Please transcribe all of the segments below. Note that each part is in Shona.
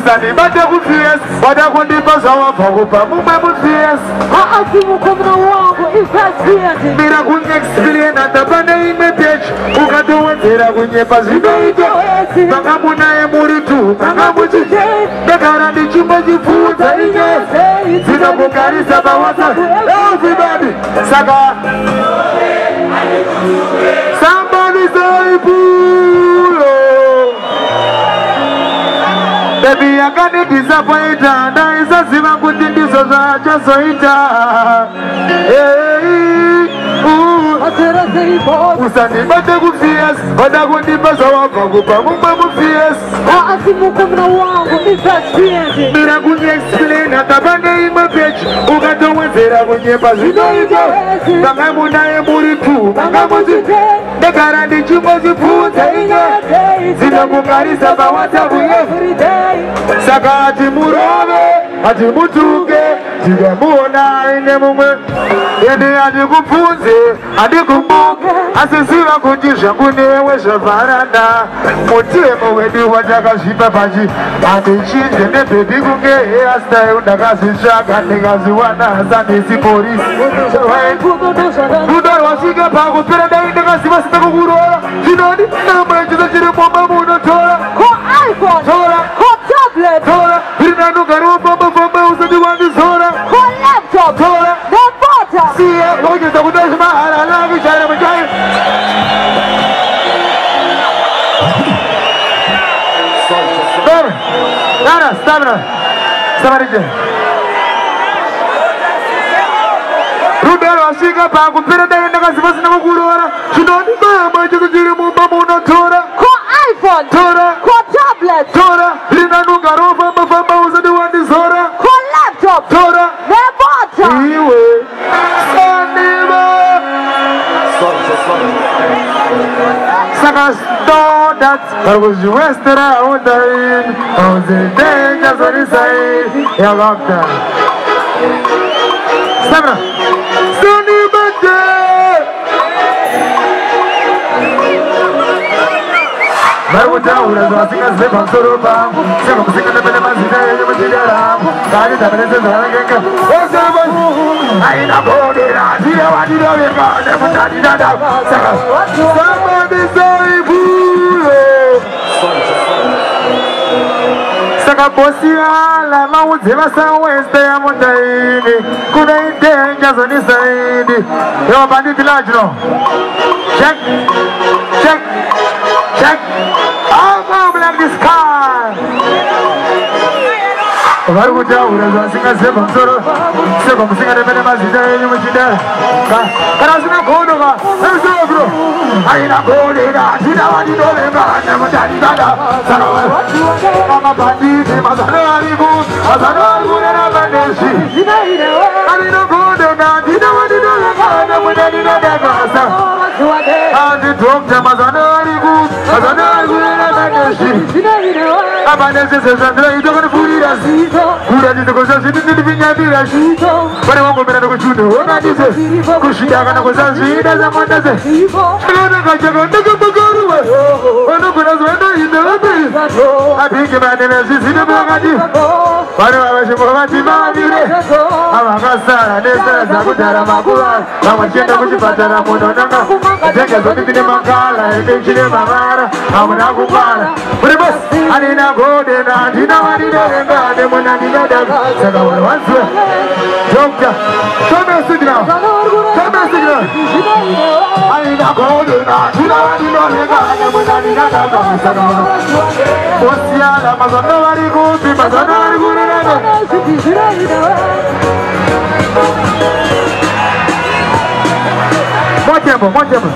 Usani bade kufies, wada kundipa zawa pagupa mumwe mufies. Asimu kumna wangu ifasiate. Mira kunye experience atabane ime page. Ukatuwe tera kunye pazido ito. Banga munae muritu, banga mujite. Dekara ni chumba jifuta inye. Zina mukari saba wasa. Everybody, saga. Somebody say pulo. Baby, I can't disappoint her. Now it's a zima kutingi so za just Usani bate kufies, wada kundipa zawa pagupa mumba mufies. Asimu kumna wangu ifasiate. Mira kunye explain atabane ima page. Ukatowe zera kunye pazido ito. Banga munae muritu, banga mujite. Dekara ni chumbo zifuta inye. Zina mukarisa bawata buye. Saka ati murobe, ati mutuke. Jiga muona ine mumwe. Ede adi kufunze, adi kumbuke. Asisiwa kujisha kunewe shavaranda. Mutemo wedi wataka shipa paji. Adi chinje ne baby kunge. Hasta undakazi shaka negazi wana hazani si polisi. Muda wasika pago pera da indakazi wasita kukurora. Jinoni nama jiza jiri mwamba muno tora. Ko iPhone, Tora, ko tablet, tora. Hirina nukaro bamba bamba usadi wani tora. ko laptop, Tora. the bottom. Siya, hoje tá kudai sama ala ala bicara macam. Stop. Stop aja. Rudal wasika pagu pera dari naga sibas naga kurora. Sunoni mama jaga jiri mumba muna tora. Ko iPhone, Tora. ko tablet, Tora. Hirina nukaro bamba usadi wani tora. ko laptop, Tora. the bottom. Iwe. Saka stone that was western out there. I was a danger on the side. Yeah, locked down. Stamina. Sunny Monday. Baru tahu dah dua singa sebab sorobam. Sebab singa ni pada masih dah yang masih dalam. Kali dah pada sesuatu yang oh sebab. Aina boleh dah. Dia wajib dah mereka. Dia menjadi dah. Saka. Somebody say pulo. Saka bosia la mauzi basa weste ya mondaini. Kuna intenja zoni saidi. Yo banditi lajno. Check. All over like this car. Baru jauh dah singa sebab singa ni mana masih dah yang masih dah. Karena singa kono ka, sebab bro. Aina kono dah, tidak wajib dole ka, nama jadi dah. Sarawak, mama bandi di masa hariku, nana bandesi. Aina kono dah, tidak wajib dole ka, nama jadi dah. Adi dom jama masa hariku, nana bandesi. Abandesi sesandra itu kan puri rasi. Pura di toko sasi di pinya di rasi. Pada wangu mena toko chune, ona di se. Kushida kana ko sasi da zaman da se. Ona ka jaga toko bagaru. Ona kuna zwana ida ade. Abi ke bane na sisi de bagadi. Pada wa shi mo mati ma dire. Ama kasara de sa za ku dara makura. Ama chenda ku chipatara mo donanga. Jenge zo ni makala, ebe chine mamara. Ama na ku bana. Bas ani na gode na dina wani de nga de mona ni da saka wa wansu jokja show me signal ani na gode na dina wani de nga de mona ni da saka wa osia la mazana wari go bi mazana wari go na mo tiempo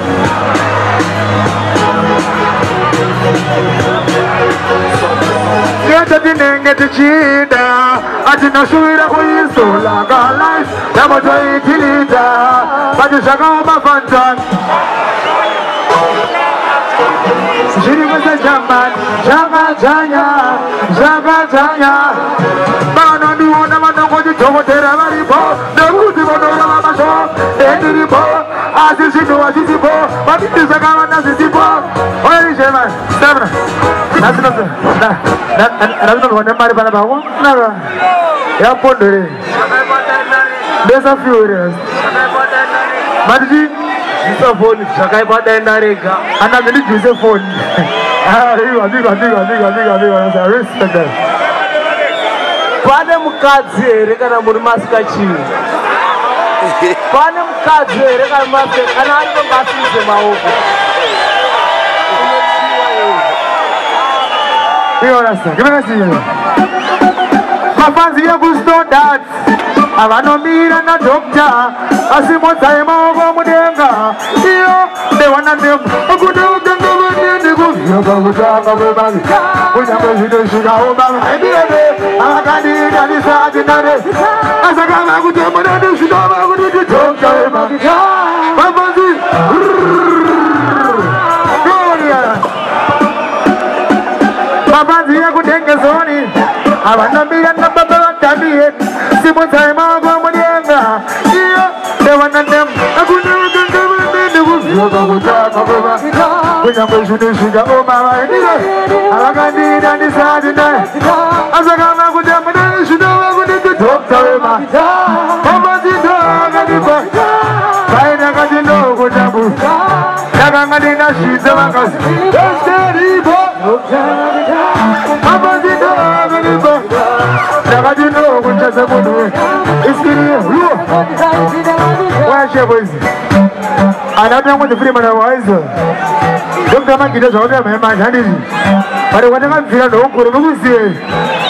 Get the name, get the cheetah. I did not show it up for you, so like a life. That was a kilita. But you shall go my fantan. She was a Jaman, Jaya. Man on the one of the one to go to the Maripo. The wood of the Ramazo, the Ripo. As you see, what is it for? But it is a government as it is for. Where is Jaman? That's not one. mari pana bako naka ya pondere there's a few areas Madji Jisa phone Shakai pada ndarega ana mili Jisa phone I respect that pane mukadzi here kana muri masikachiwi pane mukadzi here kana masika kana anonga asise maoko mafanzi ekustodat avanomira nadokta asimotsaye maoko mudenga iyo ndewana ndemu kuti utenga vanende kuvyoka kutanga kwebangi kunyange zvinosvikaomavaibireve avakandiitanisaatinare asakava kuti munende zvinova kuti tidokta webangi mafanzi mafanzi ekutengezoni avanomira nababa vatamiye simotsaye maoko mudenga iyo ndewana ndemu kuti utenga vanende kuvyoka kutanga kwebangi kunyange zvinosvikaomavaibire avakandiitanisaatinare asakava kuti munende zvinova kuti tidokta webangi mafazidakanipa vainakati ndokutambu ndakanga ndingasvidza vakazi esteripo mafazidakanipa ndakati ndokuchasa munhu iskiriye washeboizi anatamwedzi firimana waizo ndokuta magida zvakutamhemanja handiti pari kwandakabvira ndoukuru nokuzive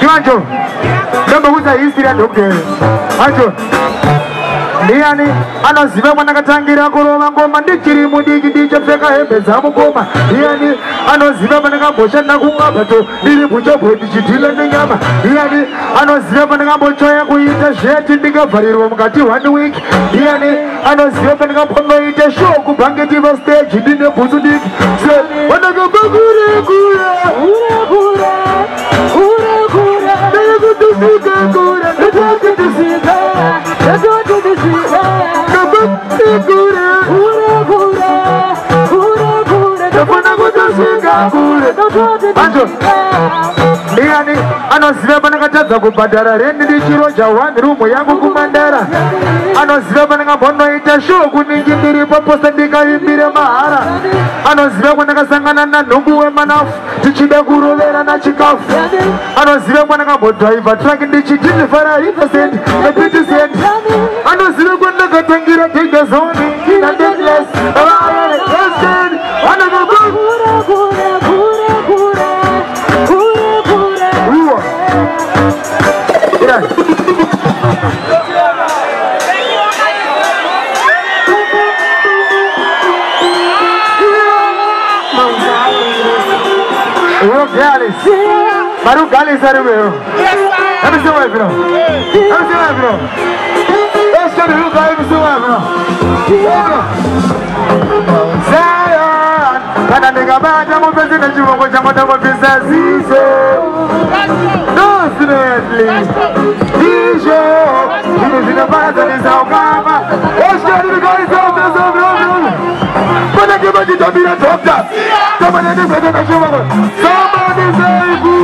ivancho ndombokuza history yadoktere acho ndiani anoziva kwandakatangira kurova ngoma ndichiri mudiki ndichapfeka hembe dzamukoma ndiani anoziva pandakamboshanda kumwabato ndiri muchobwe ndichidhila nenyama ndiani anoziva pandakambochoya kuita zveti ndikabvarirwa mukati 1 week ndiani anoziva pandakambongoita show kubhangetiva stage ndine bhutsu diki pandakambakure ndiani anoziva pandakatadza kubhadhara rendi ndichiroja 1 room yangu kumandara anoziva pandakambondoita show kuningi ndiripo posta ndikaimbire mahara anoziva kwandakasangana nanhungu wemanafu tichida kurovera nachikafu anoziva kwandakambodhaivha traki ndichitindifara innocent nepitcent anoziva kwandakatangira tegazoni nadedles Baru galis hari bro. Habis semua bro. Habis semua bro. Esok dulu kali semua bro. Sayang, karena nega baca mau besi dan cuma kau jangan dapat bisa sisa. Definitely. Dijo, ini sudah pada di saukama. Esok dulu kali semua bro. Mana kita jadi bila dokter. Kamu nanti beda dan cuma kau. Sama di saibu.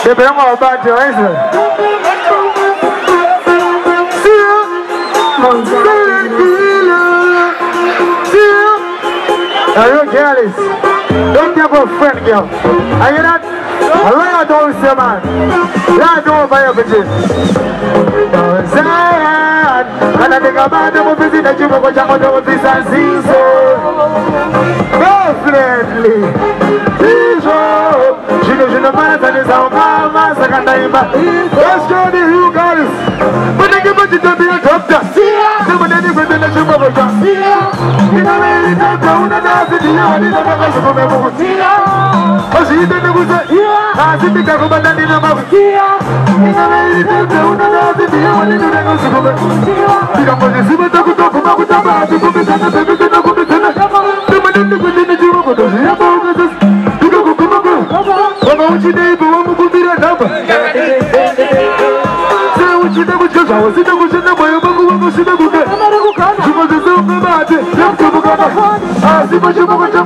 They bring all back to Israel. Are you careless? Don't have a friend, girl. Are you not? I like to say, man. I don't buy a vision. Zion, and I think about the visit that you go to the business season. Definitely. Je ne pas les enfants, ma sakanaïma. Let's go to you guys. But I give it to be a doctor. Someone any with the national doctor. You know, I don't know that the yard is a person from Evosia. But she didn't go to I see the government in the mouth. You know, I don't know that the yard is a person from Evosia. You know, the Simon to talk about the bar to come and the baby to the computer. The man in the Jumbo does he have all this? What you do, but one could be a number. So, what you never just I was in the ocean, the way of a single good. She was a silver body, left to the I see what you want to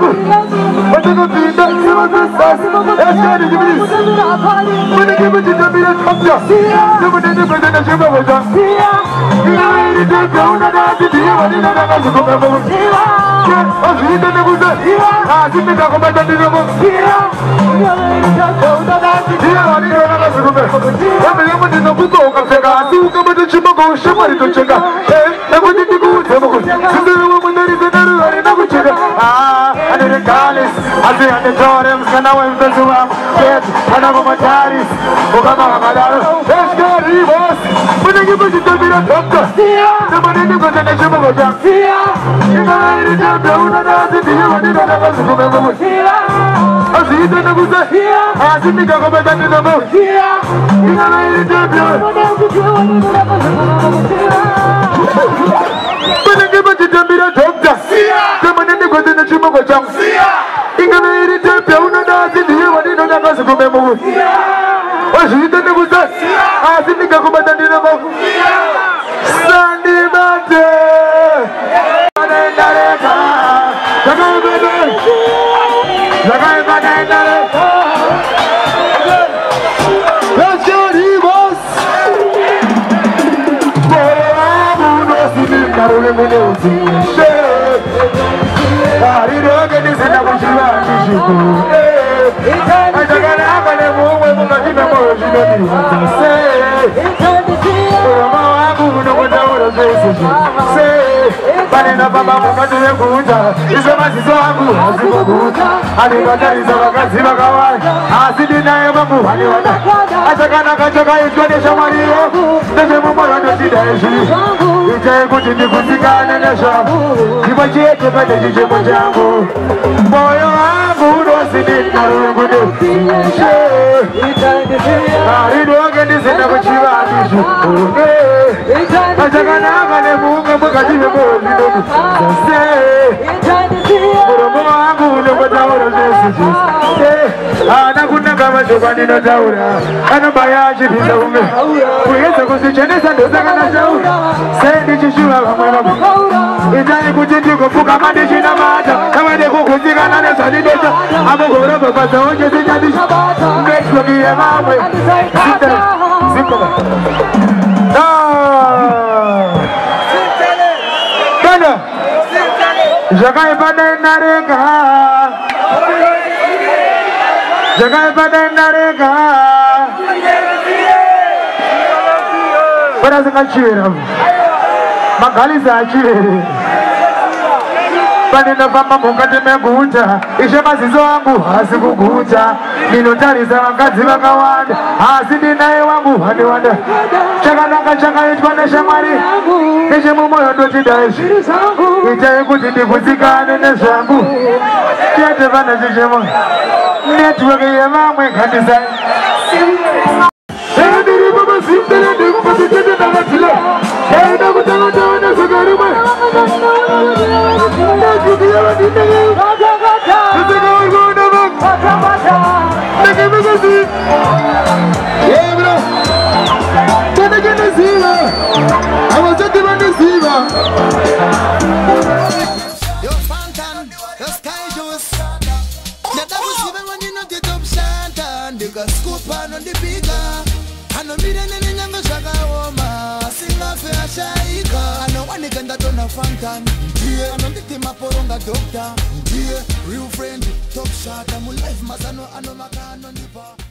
But you go to the sisters. Let's go to the police. When you give it to the village, come here. You put in the president of Shibawaja. You know, it is down and out to the other. You know, that's a good number. Yeah, I'll see the number. I'll see the number. I'll see the number. Panenafamba mukati meguta ishe mazizo wangu hasi kuguta ninotarisa vakadzi vakawanda hasi ndinaye wangu handiwanda chakanaka chakaitwa neshamwari nechemumoyo ndotidai itai kuti ndikutsikane nezvangu chete pana chichemo netiweki yevamwe kandisai Real friend, top shot, I'm life, Masano, Anomakano, Nipa.